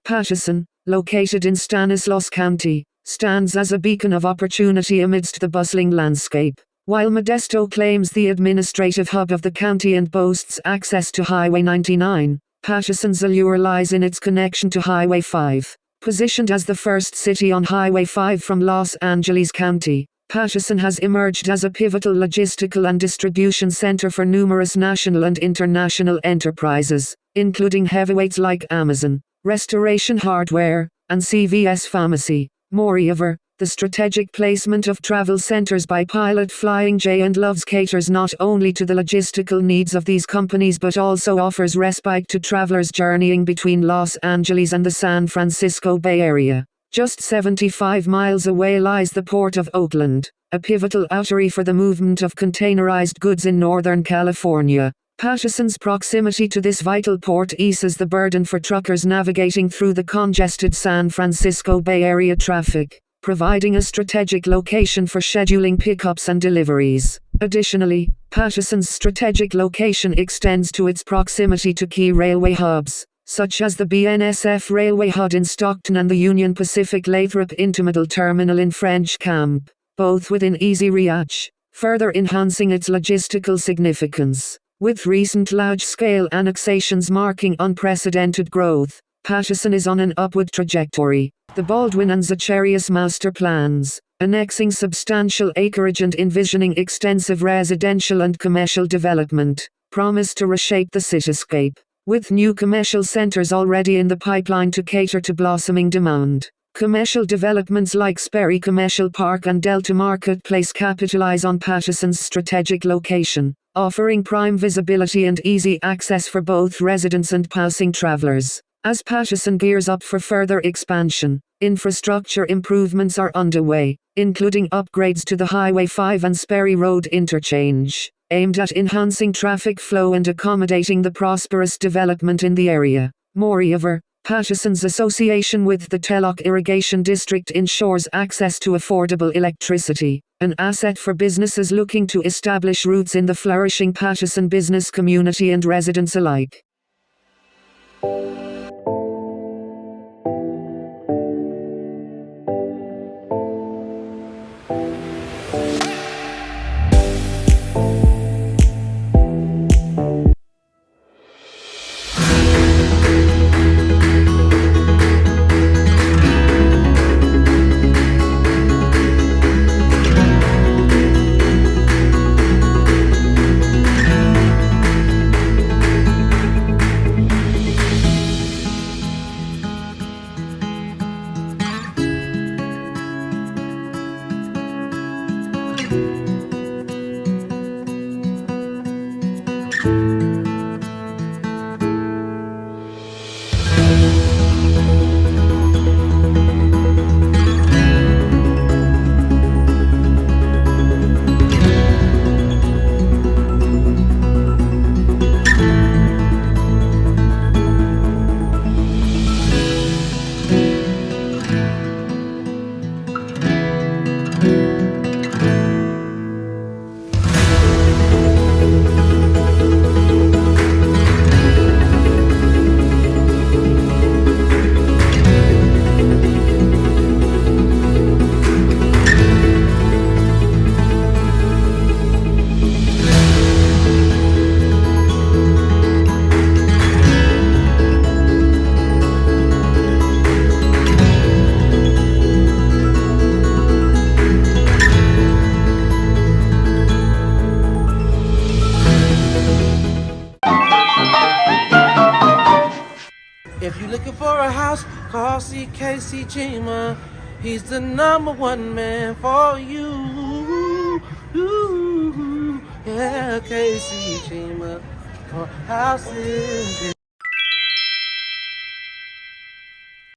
Patterson, located in Stanislaus County, stands as a beacon of opportunity amidst the bustling landscape. While Modesto claims the administrative hub of the county and boasts access to Highway 99, Patterson's allure lies in its connection to Highway 5. Positioned as the first city on Highway 5 from Los Angeles County, Patterson has emerged as a pivotal logistical and distribution center for numerous national and international enterprises, including heavyweights like Amazon, Restoration Hardware, and CVS Pharmacy. Moreover, the strategic placement of travel centers by Pilot Flying J and Loves caters not only to the logistical needs of these companies but also offers respite to travelers journeying between Los Angeles and the San Francisco Bay Area. Just 75 miles away lies the Port of Oakland, a pivotal artery for the movement of containerized goods in Northern California. Patterson's proximity to this vital port eases the burden for truckers navigating through the congested San Francisco Bay Area traffic, providing a strategic location for scheduling pickups and deliveries. Additionally, Patterson's strategic location extends to its proximity to key railway hubs, such as the BNSF Railway Hud in Stockton and the Union Pacific Lathrop Intermodal Terminal in French Camp, both within easy reach, further enhancing its logistical significance. With recent large-scale annexations marking unprecedented growth, Patterson is on an upward trajectory. The Baldwin and Zacharias master plans, annexing substantial acreage and envisioning extensive residential and commercial development, promise to reshape the cityscape. With new commercial centers already in the pipeline to cater to blossoming demand, commercial developments like Sperry Commercial Park and Delta Marketplace capitalize on Patterson's strategic location, offering prime visibility and easy access for both residents and passing travelers. As Patterson gears up for further expansion, infrastructure improvements are underway, including upgrades to the Highway 5 and Sperry Road interchange, aimed at enhancing traffic flow and accommodating the prosperous development in the area. Moreover, Patterson's association with the Tellock Irrigation District ensures access to affordable electricity, an asset for businesses looking to establish roots in the flourishing Patterson business community and residents alike. If you're looking for a house, call CKC Chima. He's the #1 man for you. Ooh, yeah, KC Chima for houses.